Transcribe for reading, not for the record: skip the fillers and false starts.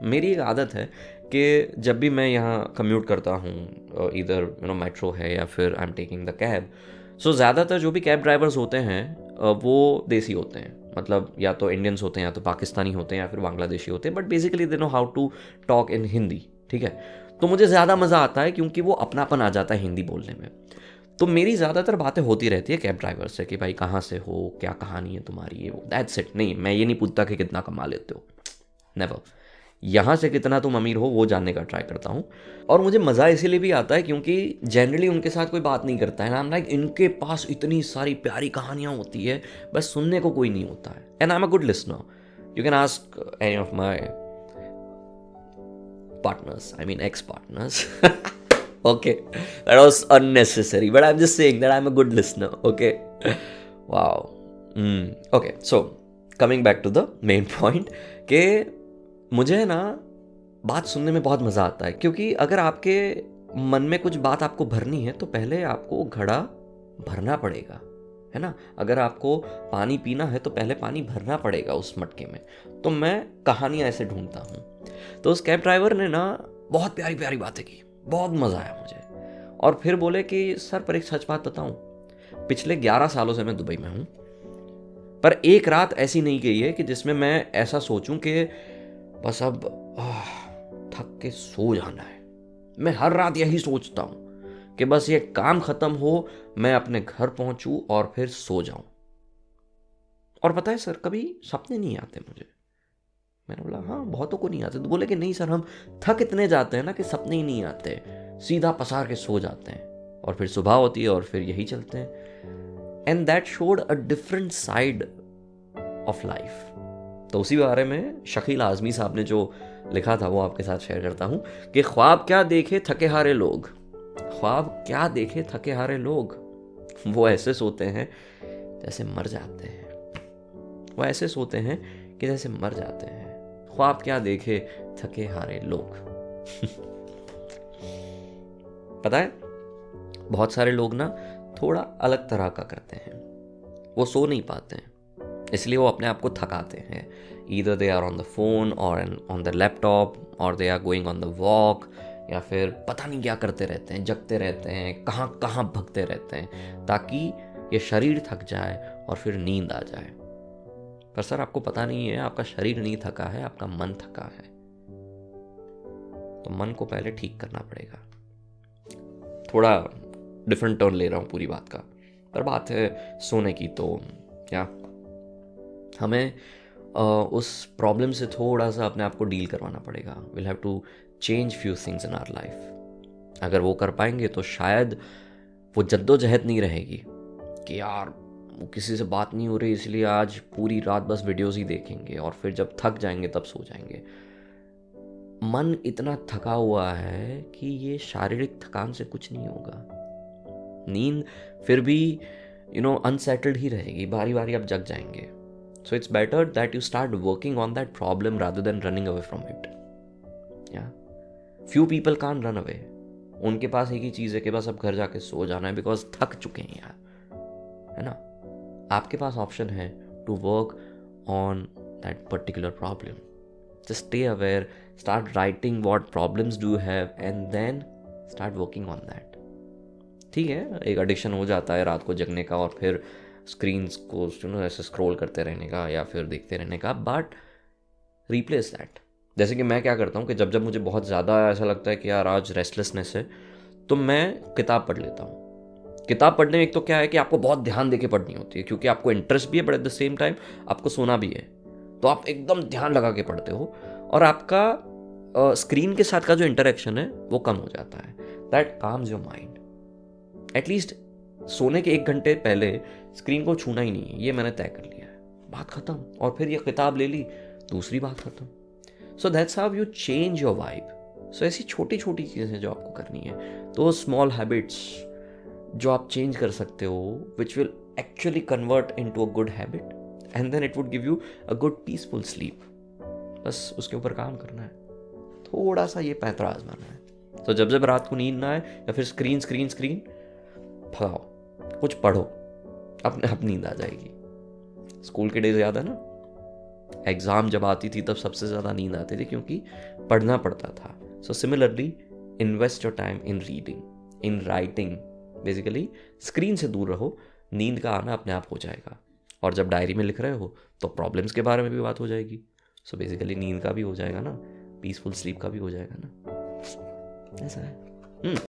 मेरी एक आदत है कि जब भी मैं यहाँ कम्यूट करता हूँ, इधर मेट्रो है या फिर I am taking the cab, so ज़्यादातर जो भी कैब ड्राइवर्स होते हैं वो देसी होते हैं, मतलब या तो इंडियंस होते हैं या तो पाकिस्तानी होते हैं या फिर बांग्लादेशी होते हैं, but basically they know how to talk in Hindi, ठीक है। तो मुझे ज़्यादा मज़ा आता है क्योंकि वो अपनापन आ जाता है हिंदी बोलने में। तो मेरी ज़्यादातर बातें होती रहती है कैब ड्राइवर से कि भाई कहाँ से हो, क्या कहानी है तुम्हारी, ये वो, दैट्स इट। नहीं, मैं ये नहीं पूछता कि कितना कमा लेते हो, नेवर। यहाँ से कितना तुम अमीर हो वो जानने का ट्राई करता हूँ। और मुझे मज़ा इसीलिए भी आता है क्योंकि जनरली उनके साथ कोई बात नहीं करता है ना, लाइक इनके पास इतनी सारी प्यारी कहानियाँ होती है, बस सुनने को कोई नहीं होता है। And I am a good listener, you can ask any of my partners, I mean x partners. Okay, that was unnecessary, but I'm just saying that I'm a good listener. Okay, wow. Okay, so coming back to the main point कि मुझे ना बात सुनने में बहुत मज़ा आता है, क्योंकि अगर आपके मन में कुछ बात आपको भरनी है तो पहले आपको घड़ा भरना पड़ेगा, है ना। अगर आपको पानी पीना है तो पहले पानी भरना पड़ेगा उस मटके में। तो मैं कहानियाँ ऐसे ढूंढता हूँ। तो उस कैब ड्राइवर ने ना बहुत प्यारी प्यारी बातें की, बहुत मज़ा आया मुझे। और फिर बोले कि सर पर एक सच बात बताऊं, पिछले 11 सालों से मैं दुबई में हूं, पर एक रात ऐसी नहीं गई है कि जिसमें मैं ऐसा सोचूं कि बस अब थक के सो जाना है। मैं हर रात यही सोचता हूं कि बस ये काम खत्म हो, मैं अपने घर पहुंचूं और फिर सो जाऊं। और पता है सर, कभी सपने नहीं आते मुझे। मैंने बोला हाँ, बहुतों को नहीं आते। तो बोले कि नहीं सर, हम थक इतने जाते हैं ना कि सपने ही नहीं आते, सीधा पसार के सो जाते हैं और फिर सुबह होती है और फिर यही चलते हैं। And that showed a different side of life. तो उसी बारे में शकील आज़मी साहब ने जो लिखा था वो आपके साथ शेयर करता हूँ कि ख्वाब क्या देखे थके हारे लोग, ख्वाब क्या देखे थके हारे लोग, वो ऐसे सोते हैं जैसे मर जाते हैं, वो ऐसे सोते हैं कि जैसे मर जाते हैं। ख्वाब क्या देखे थके हारे लोग। पता है, बहुत सारे लोग ना थोड़ा अलग तरह का करते हैं। वो सो नहीं पाते हैं, इसलिए वो अपने आप को थकाते हैं। Either they are on the phone और ऑन द लैपटॉप, और they are going on the walk, या फिर पता नहीं क्या करते रहते हैं, जगते रहते हैं, कहाँ कहाँ भगते रहते हैं ताकि ये शरीर थक जाए और फिर नींद आ जाए। पर सर आपको पता नहीं है, आपका शरीर नहीं थका है, आपका मन थका है। तो मन को पहले ठीक करना पड़ेगा। थोड़ा डिफरेंट टर्न ले रहा हूँ पूरी बात का, पर बात है सोने की। तो क्या हमें उस प्रॉब्लम से थोड़ा सा अपने आप को डील करवाना पड़ेगा। Will have to change few things in our life. अगर वो कर पाएंगे तो शायद वो जद्दोजहद नहीं रहेगी कि यार वो किसी से बात नहीं हो रही इसलिए आज पूरी रात बस वीडियोस ही देखेंगे और फिर जब थक जाएंगे तब सो जाएंगे। मन इतना थका हुआ है कि ये शारीरिक थकान से कुछ नहीं होगा। नींद फिर भी अनसेटल्ड ही रहेगी, बारी बारी आप जग जाएंगे। So it's better that you start working on that problem rather than running away from it. या फ्यू पीपल कान रन अवे, उनके पास एक ही चीज़ है कि बस अब घर जाके सो जाना है, बिकॉज थक चुके हैं यार, है ना। आपके पास ऑप्शन है to work on that particular problem. Just stay aware, start writing what problems do have and then start working on that. ठीक है, एक एडिक्शन हो जाता है रात को जगने का और फिर स्क्रीन्स को ऐसे स्क्रॉल करते रहने का या फिर देखते रहने का, बट रिप्लेस दैट। जैसे कि मैं क्या करता हूँ कि जब जब मुझे बहुत ज़्यादा ऐसा लगता है कि यार आज रेस्टलेसनेस है, तो मैं किताब पढ़ लेता हूँ। किताब पढ़ने में एक तो क्या है कि आपको बहुत ध्यान देके पढ़नी होती है, क्योंकि आपको इंटरेस्ट भी है but at the same time आपको सोना भी है, तो आप एकदम ध्यान लगा के पढ़ते हो और आपका स्क्रीन के साथ का जो इंटरेक्शन है वो कम हो जाता है। That calms your mind. At least सोने के 1 घंटे पहले स्क्रीन को छूना ही नहीं है, ये मैंने तय कर लिया है। बात खत्म। और फिर ये किताब ले ली, दूसरी बात खत्म। So that's how you change your vibe. So ऐसी छोटी छोटी चीज़ें जो आपको करनी है, तो स्मॉल हैबिट्स जो आप चेंज कर सकते हो, which will actually convert into a good habit and then it would give you a good peaceful sleep. बस उसके ऊपर काम करना है, थोड़ा सा ये पैंतरा आजमाना है। तो जब जब रात को नींद ना आए या फिर स्क्रीन स्क्रीन स्क्रीन भगाओ, कुछ पढ़ो, अपने आप नींद आ जाएगी। स्कूल के डेज याद है ना, एग्ज़ाम जब आती थी तब सबसे ज़्यादा नींद आती थी क्योंकि पढ़ना पड़ता था. So similarly invest your time in reading, in writing. Basically screen से दूर रहो, नींद का आना अपने आप हो जाएगा. और जब डायरी में लिख रहे हो तो प्रॉब्लम्स के बारे में भी बात हो जाएगी. सो बेसिकली नींद का भी हो जाएगा ना, पीसफुल स्लीप का भी हो जाएगा ना. ऐसा है.